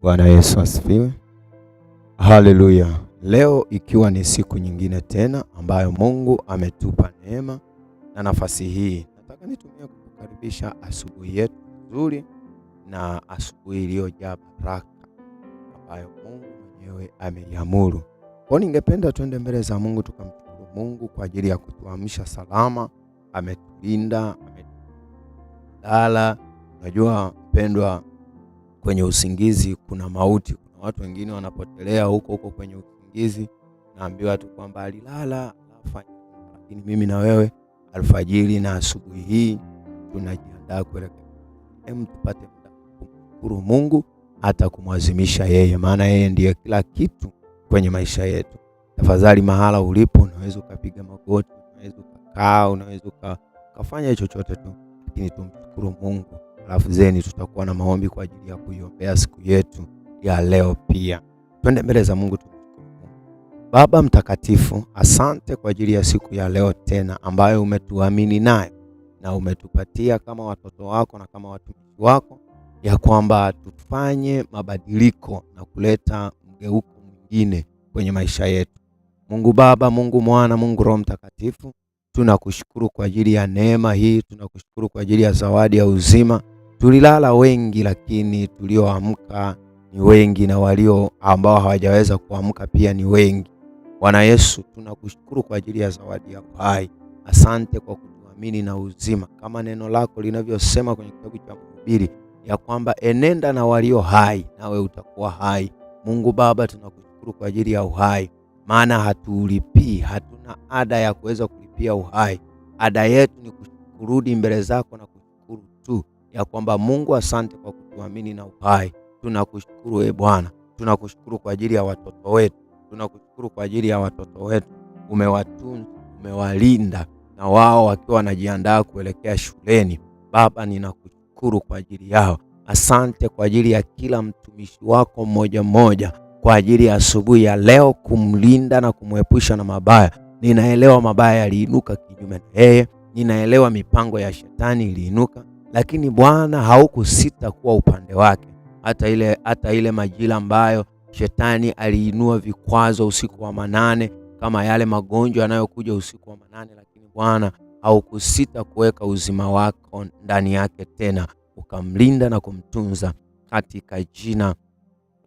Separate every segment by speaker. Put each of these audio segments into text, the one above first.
Speaker 1: Bwana Yesu asifiwe. Haleluya. Leo ikiwa ni siku nyingine tena ambayo Mungu ametupa neema na nafasi hii, nataka nitumie kukukaribisha asubuhi yetu nzuri na asubuhi iliyojaa baraka ambayo Mungu mwenyewe ameiamuru. Kwa ningependa tuende mbele za Mungu tukamshukuru Mungu kwa ajili ya kutuamsha salama, ametulinda, ametulala. Unajua mpendwa, kwenye usingizi kuna mauti. Kuna watu wengine wanapotelea huko kwenye usingizi, naambiwa tu kwamba alilala afanye. Lakini mimi na wewe alfajiri na asubuhi hii tunajiandaa kuelekea. Tupate muda kumshukuru Mungu hata kumwazimisha yeye, maana yeye ndiye kila kitu kwenye maisha yetu. Tafadhali mahala ulipo unaweza ukapiga magoti, unaweza ukakaa, unaweza ukafanya chochote tu, lakini tumshukuru Mungu. Alafu zeni tutakuwa na maombi kwa ajili ya kuiombea siku yetu ya leo pia. Twende mbele za Mungu tumshukuru Mungu. Baba mtakatifu, asante kwa ajili ya siku ya leo tena ambayo umetuamini nayo na umetupatia kama watoto wako na kama watumishi wako, ya kwamba tufanye mabadiliko na kuleta mgeuko mwingine kwenye maisha yetu. Mungu Baba, Mungu Mwana, Mungu Roho Mtakatifu, tunakushukuru kwa ajili ya neema hii, tunakushukuru kwa ajili ya zawadi ya uzima. Tulilala wengi lakini tulioamka ni wengi, na walio ambao hawajaweza kuamka pia ni wengi. Bwana Yesu, tunakushukuru kwa ajili ya zawadi ya uhai. Asante kwa kutuamini na uzima, kama neno lako linavyosema kwenye kitabu cha Mhubiri ya kwamba enenda na walio hai nawe utakuwa hai. Mungu Baba, tunakushukuru kwa ajili ya uhai, maana hatuulipii, hatuna ada ya kuweza kulipia uhai. Ada yetu ni kurudi mbele zako na kushukuru tu ya kwamba Mungu, asante kwa kutuamini na uhai. Tunakushukuru Bwana, tunakushukuru kwa ajili ya watoto wetu, tunakushukuru kwa ajili ya watoto wetu. Umewatunza, umewalinda, na wao wakiwa wanajiandaa kuelekea shuleni. Baba, ninakushukuru kwa ajili yao. Asante kwa ajili ya kila mtumishi wako mmoja mmoja, kwa ajili ya asubuhi ya leo kumlinda na kumwepusha na mabaya. Ninaelewa mabaya yaliinuka kinyume na yeye, ninaelewa mipango ya shetani iliinuka, lakini Bwana haukusita kuwa upande wake. Hata ile majira ambayo shetani aliinua vikwazo usiku wa manane, kama yale magonjwa yanayokuja usiku wa manane, lakini Bwana haukusita kuweka uzima wako ndani yake tena, ukamlinda na kumtunza katika jina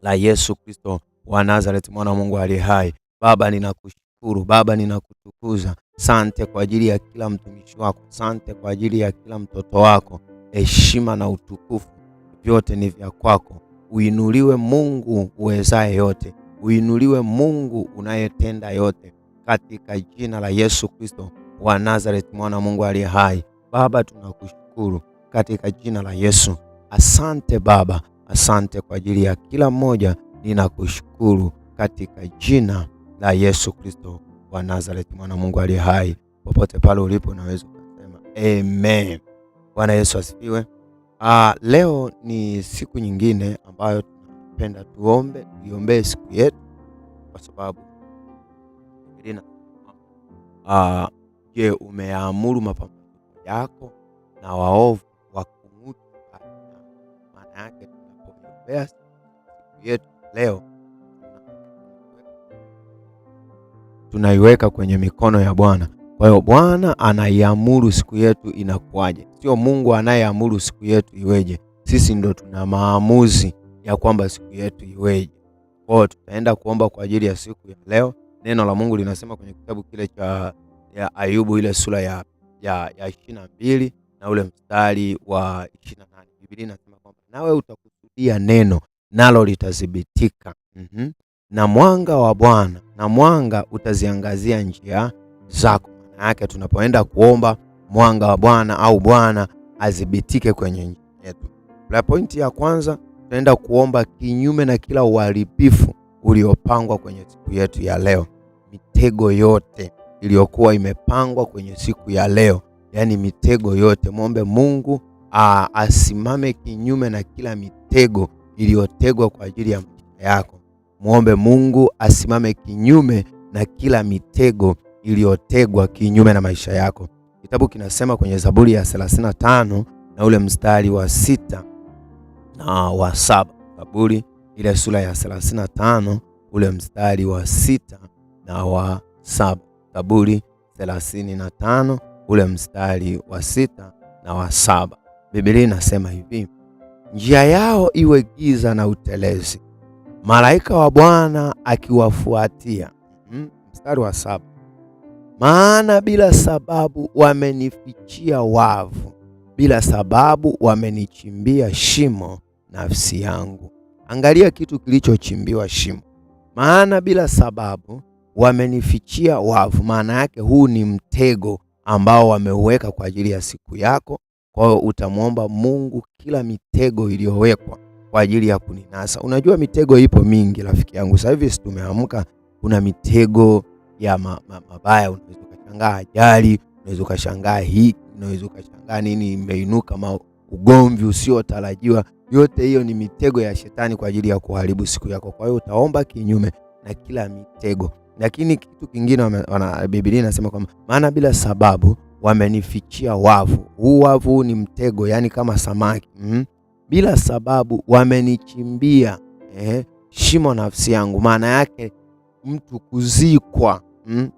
Speaker 1: la Yesu Kristo wa Nazareti, mwana wa Mungu aliye hai. Baba, ninakushukuru, Baba, ninakutukuza. Asante kwa ajili ya kila mtumishi wako, asante kwa ajili ya kila mtoto wako. Heshima na utukufu vyote ni vya kwako. Uinuliwe Mungu uwezaye yote, uinuliwe Mungu unayetenda yote, katika jina la Yesu Kristo wa Nazareti, mwana wa Mungu aliye hai. Baba, tunakushukuru katika jina la Yesu. Asante Baba, asante kwa ajili ya kila mmoja. Ninakushukuru katika jina la Yesu Kristo wa Nazareti, mwana wa Mungu aliye hai. Popote pale ulipo unaweza kusema amen. Bwana Yesu asifiwe. Leo ni siku nyingine ambayo tunapenda tuiombee siku yetu, kwa sababu je, umeamuru mapambano yako na waovu wakung'ute? Maana yake tunapoombea siku yetu leo tunaiweka kwenye mikono ya Bwana. Kwa hiyo Bwana anaiamuru siku yetu inakuaje, sio Mungu anayeamuru siku yetu iweje. Sisi ndo tuna maamuzi ya kwamba siku yetu iweje. Kwa hiyo tutaenda kuomba kwa ajili ya siku ya leo. Neno la Mungu linasema kwenye kitabu kile cha Ayubu, ile sura ya 22 na ule mstari wa 28. Biblia inasema kwamba nawe utakusudia neno nalo litadhibitika. Na mwanga wa Bwana, na mwanga utaziangazia njia zako. Maana yake tunapoenda kuomba, mwanga wa Bwana au Bwana adhibitike kwenye njia yetu. La pointi ya kwanza, tunaenda kuomba kinyume na kila uharibifu uliopangwa kwenye siku yetu ya leo. Mitego yote iliyokuwa imepangwa kwenye siku ya leo, yani mitego yote, muombe Mungu asimame kinyume na kila mitego iliyotegwa kwa ajili ya maisha yako. Muombe Mungu asimame kinyume na kila mitego iliyotegwa kinyume na maisha yako. Kitabu kinasema kwenye Zaburi ya 35 na ule mstari wa 6 na wa 7. Zaburi ile sura ya 35 ule mstari wa 6 na wa 7. Zaburi 35 ule mstari wa 6 na wa 7. Biblia inasema hivi: njia yao iwe giza na utelezi, malaika wa Bwana akiwafuatia. Mstari wa 7, maana bila sababu wamenifichia wavu, bila sababu wamenichimbia shimo nafsi yangu. Angalia kitu kilichochimbiwa shimo. Maana bila sababu wamenifichia wavu, maana yake huu ni mtego ambao wameuweka kwa ajili ya siku yako. Kwa hiyo utamwomba Mungu kila mitego iliyowekwa kwa ajili ya kuninasa. Unajua mitego ipo mingi rafiki yangu. Sasa hivi tumeamka, kuna mitego ya mabaya. Unaweza ukashangaa ajali, unaweza ukashangaa hiki, unaweza ukashangaa nini imeinuka, ugomvi usiotarajiwa. Yote hiyo ni mitego ya shetani kwa ajili ya kuharibu siku yako. Kwa hiyo utaomba kinyume na kila mitego. Lakini kitu kingine Biblia inasema kwamba maana bila sababu wamenifichia wavu. Huu wavu ni mtego, yani kama samaki. Bila sababu wamenichimbia shimo nafsi yangu. Maana yake mtu kuzikwa,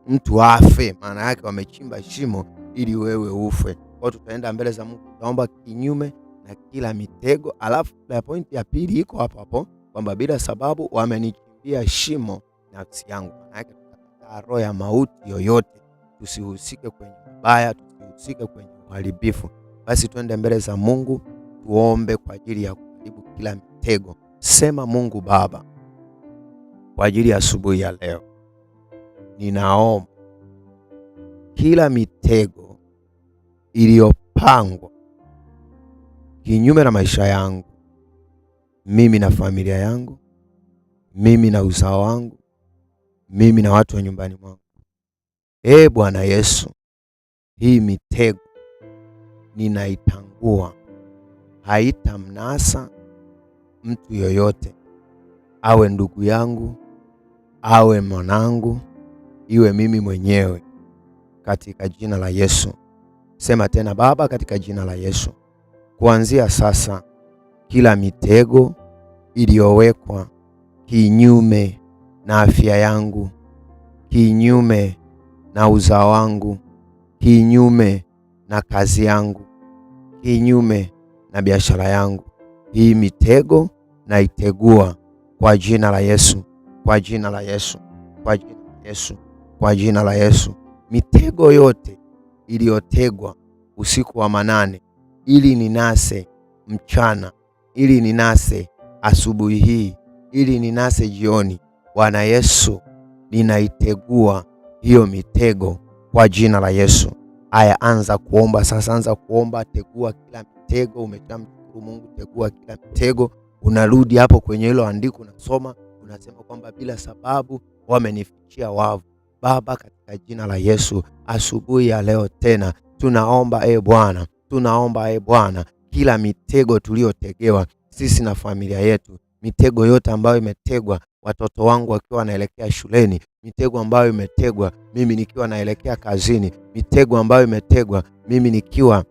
Speaker 1: mtu afe. Maana yake wamechimba shimo ili wewe ufe. Kwa hiyo tutaenda mbele za Mungu, tutaomba kinyume na kila mitego. Alafu ya pointi ya pili iko hapo kwamba bila sababu wamenichimbia shimo nafsi yangu. Maana yake tutakataa roho ya mauti yoyote, tusihusike kwenye mabaya, tusihusike kwenye uharibifu. Basi tuende mbele za Mungu tuombe kwa ajili ya kuharibu kila mitego. Sema: Mungu Baba, kwa ajili ya asubuhi ya leo, ninaomba kila mitego iliyopangwa kinyume na maisha yangu, mimi na familia yangu, mimi na uzao wangu, mimi na watu wa nyumbani mwangu. Bwana Yesu, hii mitego ninaitangua, haitamnasa mtu yoyote, awe ndugu yangu, awe mwanangu, iwe mimi mwenyewe, katika jina la Yesu. Sema tena: Baba, katika jina la Yesu, kuanzia sasa kila mitego iliyowekwa kinyume na afya yangu, kinyume na uzao wangu, kinyume na kazi yangu, kinyume na biashara yangu, hii mitego naitegua kwa jina la Yesu, kwa jina la Yesu, kwa jina la Yesu, kwa jina la Yesu. Mitego yote iliyotegwa usiku wa manane ili ninase mchana, ili ninase asubuhi hii, ili ninase jioni, Bwana Yesu, ninaitegua hiyo mitego kwa jina la Yesu. Aya, anza kuomba sasa, anza kuomba. Tegua kila mitego. Umeshamshukuru Mungu, tegua kila mitego. Unarudi hapo kwenye hilo andiko, unasoma, unasema kwamba bila sababu wamenifichia wavu. Baba, katika jina la Yesu, asubuhi ya leo tena tunaomba Bwana, tunaomba Bwana, kila mitego tuliyotegewa sisi na familia yetu, mitego yote ambayo imetegwa watoto wangu wakiwa wanaelekea shuleni, mitego ambayo imetegwa mimi nikiwa naelekea kazini, mitego ambayo imetegwa mimi nikiwa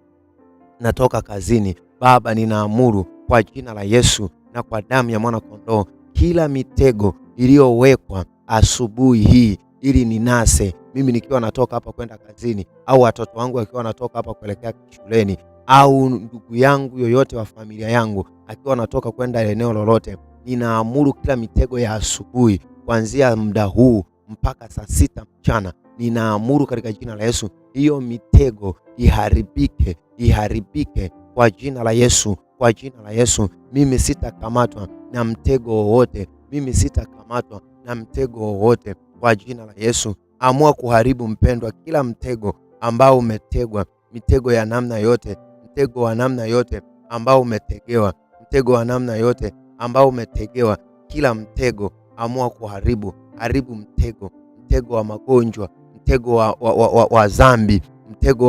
Speaker 1: natoka kazini, Baba, ninaamuru kwa jina la Yesu na kwa damu ya mwana kondoo, kila mitego iliyowekwa asubuhi hii ili ninase mimi nikiwa natoka hapa kwenda kazini, au watoto wangu wakiwa natoka hapa kuelekea shuleni, au ndugu yangu yoyote wa familia yangu akiwa natoka kwenda eneo lolote, ninaamuru kila mitego ya asubuhi kuanzia muda huu mpaka saa 6 mchana, ninaamuru katika jina la Yesu, hiyo mitego iharibike, iharibike kwa jina la Yesu, kwa jina la Yesu. Mimi sitakamatwa na mtego wowote, mimi sitakamatwa na mtego wowote kwa jina la Yesu. Amua kuharibu, mpendwa, kila mtego ambao umetegwa, mitego ya namna yote, mtego wa namna yote ambao umetegewa, mtego wa namna yote ambao umetegewa, kila mtego amua kuharibu. Haribu mtego, mtego wa magonjwa, mtego wa dhambi, mtego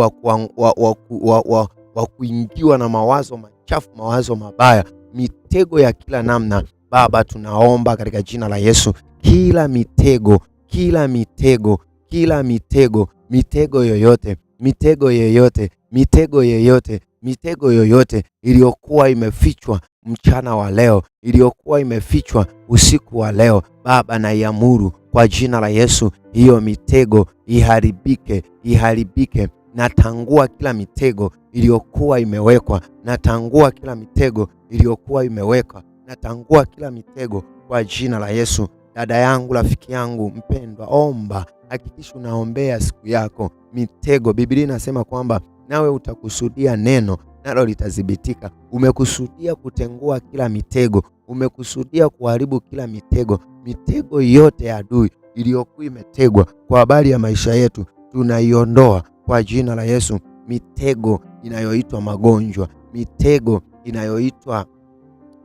Speaker 1: wa kuingiwa na mawazo machafu, mawazo mabaya, mitego ya kila namna. Baba, tunaomba katika jina la Yesu, kila mitego, kila mitego, kila mitego, mitego yoyote mitego yoyote, mitego yoyote, mitego yoyote iliyokuwa imefichwa mchana wa leo, iliyokuwa imefichwa usiku wa leo, Baba naiamuru kwa jina la Yesu, hiyo mitego iharibike, iharibike. Natangua kila mitego iliyokuwa imewekwa, natangua kila mitego iliyokuwa imewekwa, natangua kila mitego kwa jina la Yesu. Dada yangu, rafiki yangu mpendwa, omba, hakikisha unaombea siku yako. Mitego, Biblia inasema kwamba nawe utakusudia neno nalo litadhibitika. Umekusudia kutengua kila mitego, umekusudia kuharibu kila mitego. Mitego yote ya adui iliyokuwa imetegwa kwa habari ya maisha yetu tunaiondoa kwa jina la Yesu. Mitego inayoitwa magonjwa, mitego inayoitwa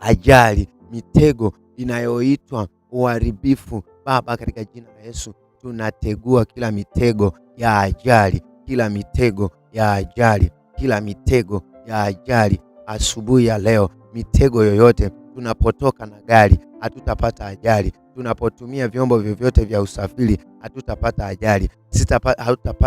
Speaker 1: ajali, mitego inayoitwa uharibifu, Baba, katika jina la Yesu tunategua kila mitego ya ajali, kila mitego ya ajali, kila mitego ya ajali asubuhi ya leo. Mitego yoyote, tunapotoka na gari hatutapata ajali, tunapotumia vyombo vyovyote vya usafiri hatutapata ajali,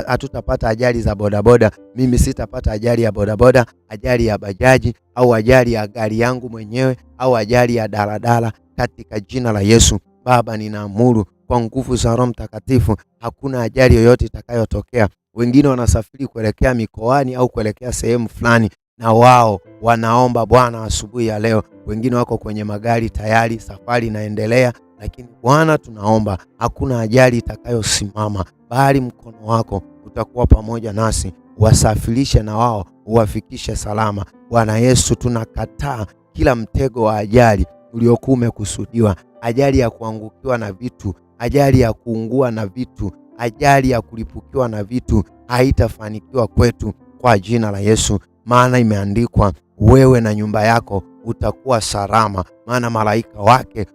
Speaker 1: hatutapata ajali za bodaboda. Mimi sitapata ajali ya bodaboda, ajali ya bajaji, au ajali ya gari yangu mwenyewe, au ajali ya daladala katika jina la Yesu. Baba, ninaamuru kwa nguvu za Roho Mtakatifu, hakuna ajali yoyote itakayotokea. Wengine wanasafiri kuelekea mikoani au kuelekea sehemu fulani, na wao wanaomba Bwana asubuhi ya leo. Wengine wako kwenye magari tayari, safari inaendelea, lakini Bwana tunaomba hakuna ajali itakayosimama, bali mkono wako utakuwa pamoja nasi, wasafirishe na wao uwafikishe salama. Bwana Yesu, tunakataa kila mtego wa ajali uliokuwa umekusudiwa, ajali ya kuangukiwa na vitu, ajali ya kuungua na vitu, ajali ya kulipukiwa na vitu, haitafanikiwa kwetu kwa jina la Yesu. Maana imeandikwa, wewe na nyumba yako utakuwa salama, maana malaika wake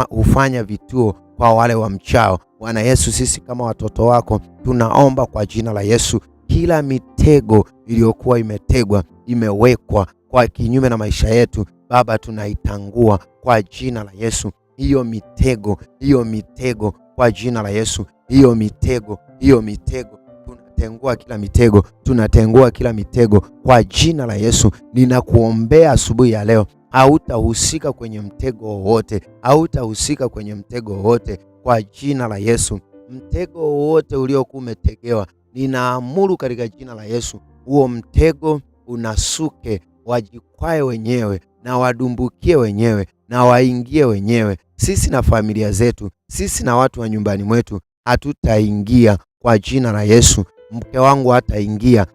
Speaker 1: hufanya vituo kwa wale wamchao. Bwana Yesu, sisi kama watoto wako tunaomba kwa jina la Yesu, kila mitego iliyokuwa imetegwa, imewekwa kwa kinyume na maisha yetu, Baba, tunaitangua kwa jina la Yesu. Hiyo mitego, hiyo mitego kwa jina la Yesu, hiyo mitego, hiyo mitego tunatengua kila mitego, tunatengua kila mitego kwa jina la Yesu. Ninakuombea asubuhi ya leo, hautahusika kwenye mtego wowote, hautahusika kwenye mtego wowote kwa jina la Yesu. Mtego wowote uliokuwa umetegewa, ninaamuru katika jina la Yesu, huo mtego unasuke, wajikwae wenyewe na wadumbukie wenyewe na waingie wenyewe. Sisi na familia zetu, sisi na watu wa nyumbani mwetu hatutaingia kwa jina la Yesu. Mke wangu hataingia,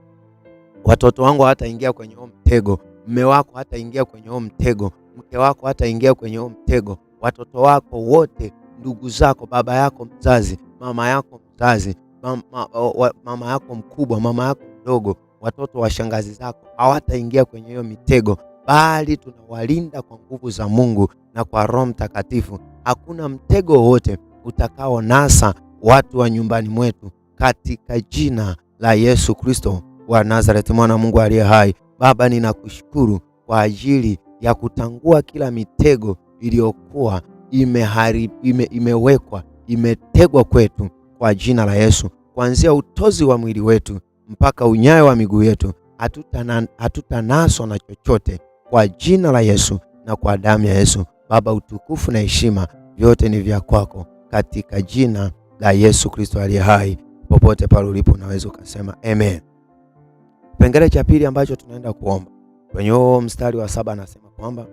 Speaker 1: watoto wangu hataingia kwenye huo mtego, mme wako hataingia kwenye huo mtego, mke wako hataingia kwenye huo mtego, watoto wako wote, ndugu zako, baba yako mzazi, mama yako mzazi, mama yako mkubwa, mama yako mdogo, watoto wa shangazi zako hawataingia kwenye hiyo mitego, bali tunawalinda kwa nguvu za Mungu na kwa Roho Mtakatifu. Hakuna mtego wote utakao nasa watu wa nyumbani mwetu katika jina la Yesu Kristo wa Nazareti, mwana Mungu aliye hai. Baba, ninakushukuru kwa ajili ya kutangua kila mitego iliyokuwa imewekwa, imetegwa kwetu kwa jina la Yesu. Kuanzia utozi wa mwili wetu mpaka unyayo wa miguu yetu, hatutanaswa na chochote kwa jina la Yesu na kwa damu ya Yesu. Baba, utukufu na heshima vyote ni vya kwako katika jina la Yesu Kristo aliye hai. Popote pale ulipo unaweza ukasema amen. Kipengele cha pili ambacho tunaenda kuomba kwenye huo mstari wa 7 anasema kwamba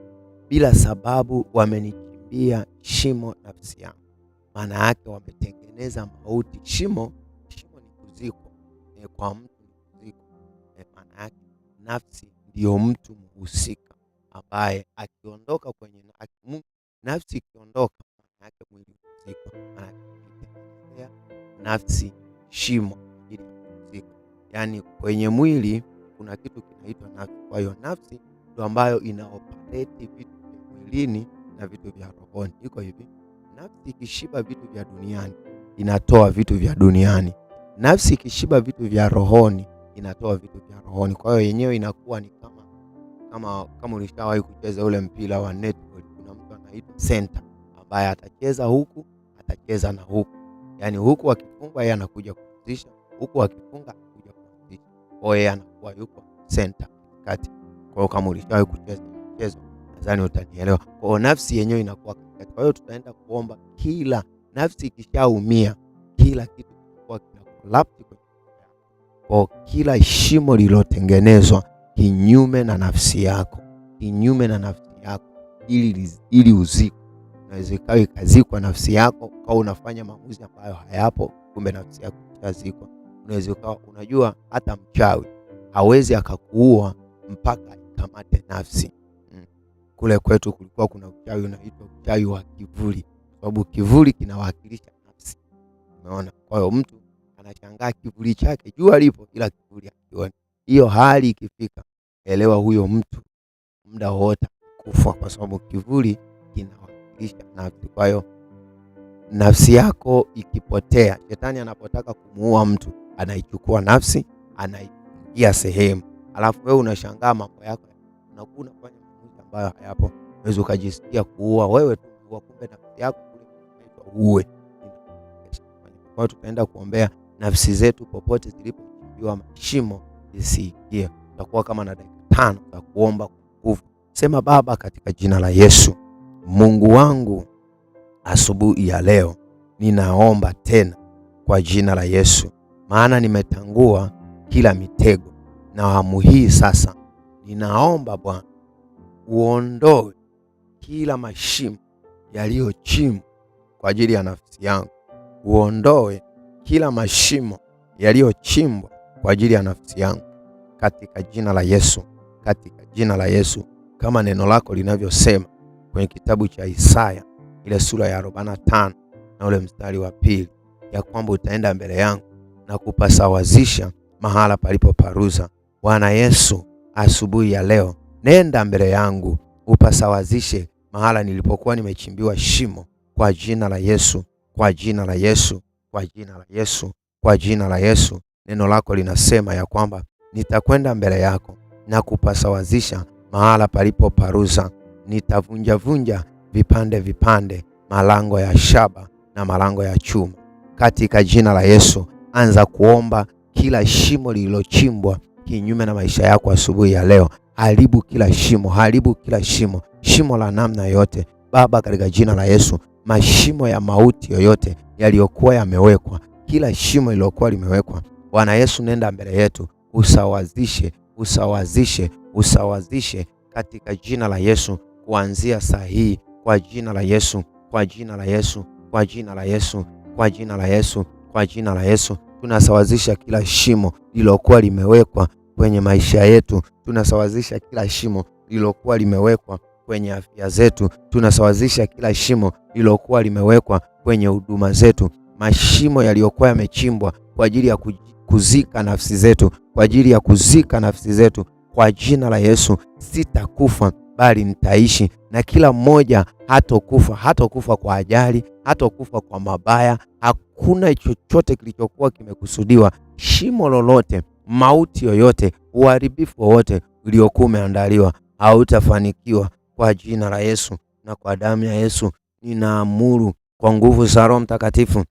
Speaker 1: bila sababu wamenichimbia shimo nafsi yangu. Maana yake wametengeneza mauti. Shimo ni kuziko, kwa mtu ni kuziko. Maana yake nafsi ndio mtu mhusika ambaye akiondoka kwenye nafsi, ikiondoka maana yake mwili kuziko. Maana yake nafsi shimo ili kuzika. Yaani kwenye mwili kuna kitu kinaitwa nafsi. Kwa hiyo nafsi ndio ambayo inaoperate vitu vya mwilini na vitu vya rohoni. Iko hivi, nafsi ikishiba vitu vya duniani inatoa vitu vya duniani. Nafsi ikishiba vitu vya rohoni inatoa vitu vya rohoni. Kwa hiyo yenyewe inakuwa ni kama ulishawahi kucheza ule mpira wa netball, kuna mtu anaitwa center ambaye atacheza huku, atacheza na huku. Yaani huku akifunga yeye anakuja kuanzisha, huku akifunga anakuja kuanzisha. Kwa hiyo yeye anakuwa yuko center kati. Kwa hiyo kama ulishawahi kucheza mchezo nadhani utanielewa. Kwa hiyo nafsi yenyewe inakuwa katikati. Kwa hiyo tutaenda kuomba kila nafsi ikishaumia, kila kitu kinakuwa kina collapse kwenye kwa kila shimo lililotengenezwa kinyume na nafsi yako, kinyume na nafsi yako ili uzikwe. Unaweza ikawa ikazikwa nafsi yako au unafanya maamuzi ambayo hayapo, kumbe nafsi yako ishazikwa. Unaweza ukawa unajua hata mchawi hawezi akakuua mpaka ikamate nafsi. Kule kwetu kulikuwa kuna uchawi unaitwa uchawi wa kivuli, sababu kivuli kinawakilisha nafsi. Umeona? Kwa hiyo mtu anashangaa kivuli chake jua lipo ila kivuli hakioni. Hiyo hali ikifika, elewa huyo mtu muda wote kufa, kwa sababu kivuli kinawakilisha nafsi. Kwa hiyo nafsi yako ikipotea, shetani anapotaka kumuua mtu anaichukua nafsi, anaiingia sehemu, alafu wewe unashangaa mambo yako unakuwa unafanya mambo ambayo hayapo. Unaweza ukajisikia kuua wewe tu, kumbe nafsi yako kule uwe. Kwa hiyo tutaenda kuombea nafsi zetu popote zilipochimbiwa mashimo zisiingie. Tutakuwa kama na dakika 5 za kuomba kwa nguvu. Sema: Baba, katika jina la Yesu, Mungu wangu, asubuhi ya leo ninaomba tena kwa jina la Yesu, maana nimetangua kila mitego, na awamu hii sasa ninaomba Bwana uondoe kila mashimo yaliyochimbwa kwa ajili ya nafsi yangu. Uondoe kila mashimo yaliyochimbwa kwa ajili ya nafsi yangu katika jina la Yesu, katika jina la Yesu, kama neno lako linavyosema kwenye kitabu cha Isaya ile sura ya 45 na ule mstari wa 2, ya kwamba utaenda mbele yangu na kupasawazisha mahala palipo paruza. Bwana Yesu, asubuhi ya leo nenda mbele yangu upasawazishe mahala nilipokuwa nimechimbiwa shimo, kwa jina la Yesu, kwa jina la Yesu, kwa jina la Yesu, kwa jina la Yesu. Neno lako linasema ya kwamba nitakwenda mbele yako na kupasawazisha mahala palipo paruza. Nitavunja vunja vipande vipande malango ya shaba na malango ya chuma katika jina la Yesu. Anza kuomba kila shimo lililochimbwa kinyume na maisha yako asubuhi ya leo. Haribu kila shimo, haribu kila shimo, shimo la namna yote Baba, katika jina la Yesu. Mashimo ya mauti yoyote yaliyokuwa yamewekwa, kila shimo lililokuwa limewekwa, Bwana Yesu, nenda mbele yetu usawazishe, usawazishe, usawazishe katika jina la Yesu, kuanzia saa hii, kwa jina la Yesu, kwa jina la Yesu, kwa jina la Yesu, kwa jina la Yesu, kwa jina la Yesu. Tunasawazisha kila shimo lililokuwa limewekwa kwenye maisha yetu. Tunasawazisha kila shimo lililokuwa limewekwa kwenye afya zetu. Tunasawazisha kila shimo lililokuwa limewekwa kwenye huduma zetu. Mashimo yaliyokuwa yamechimbwa kwa ajili ya kuzika nafsi zetu, kwa ajili ya kuzika nafsi zetu, kwa jina la Yesu. Sitakufa bali nitaishi, na kila mmoja hatokufa kwa ajali, hatokufa kwa mabaya. Hakuna chochote kilichokuwa kimekusudiwa, shimo lolote, mauti yoyote, uharibifu wowote uliokuwa umeandaliwa hautafanikiwa kwa jina la Yesu. Na kwa damu ya Yesu ninaamuru kwa nguvu za Roho Mtakatifu,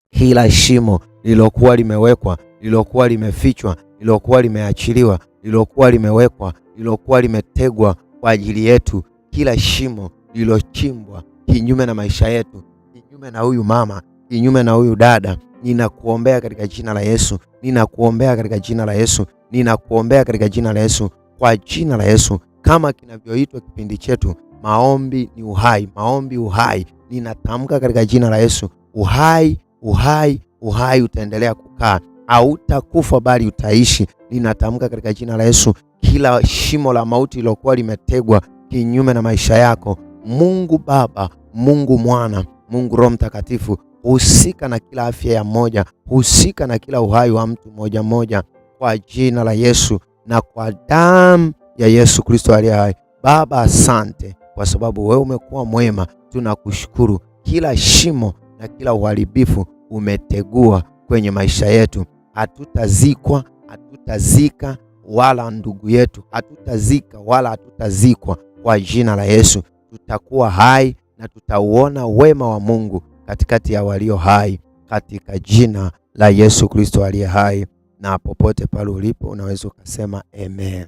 Speaker 1: kila shimo lilokuwa limewekwa, lilokuwa limefichwa, lilokuwa limeachiliwa, lilokuwa limewekwa, lilokuwa limetegwa kwa ajili yetu, kila shimo lilochimbwa kinyume na maisha yetu, kinyume na huyu mama, kinyume na huyu dada, ninakuombea katika jina la Yesu, ninakuombea katika jina la Yesu, ninakuombea katika jina la Yesu, kwa jina la Yesu. Kama kinavyoitwa kipindi chetu, maombi ni uhai, maombi uhai. Ninatamka katika jina la Yesu, uhai, uhai, uhai utaendelea kukaa, hautakufa bali utaishi. Ninatamka katika jina la Yesu, kila shimo la mauti lilokuwa limetegwa kinyume na maisha yako, Mungu Baba, Mungu Mwana, Mungu Roho Mtakatifu, husika na kila afya ya mmoja, husika na kila uhai wa mtu mmoja mmoja, kwa jina la Yesu na kwa damu ya Yesu Kristo aliye hai. Baba, asante kwa sababu wewe umekuwa mwema. Tunakushukuru, kila shimo na kila uharibifu umetegua kwenye maisha yetu. Hatutazikwa, hatutazika wala ndugu yetu, hatutazika wala hatutazikwa kwa jina la Yesu. Tutakuwa hai na tutauona wema wa Mungu katikati ya walio hai, katika jina la Yesu Kristo aliye hai. na popote pale ulipo unaweza ukasema amen.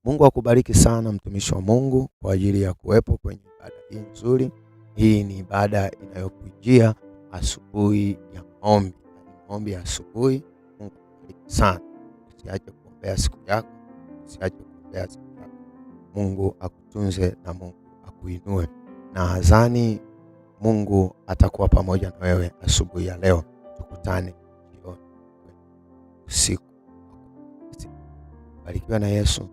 Speaker 1: Mungu akubariki sana mtumishi wa Mungu kwa ajili ya kuwepo kwenye ibada hii nzuri. Hii ni ibada inayokujia asubuhi ya maombi ya asubuhi. Mungu akubariki sana. Usiache kuombea siku yako. Usiache kuombea siku yako. Mungu akutunze na Mungu akuinue. Na nadhani Mungu atakuwa pamoja na wewe asubuhi ya leo. Tukutane jioni usiku. Barikiwa na Yesu.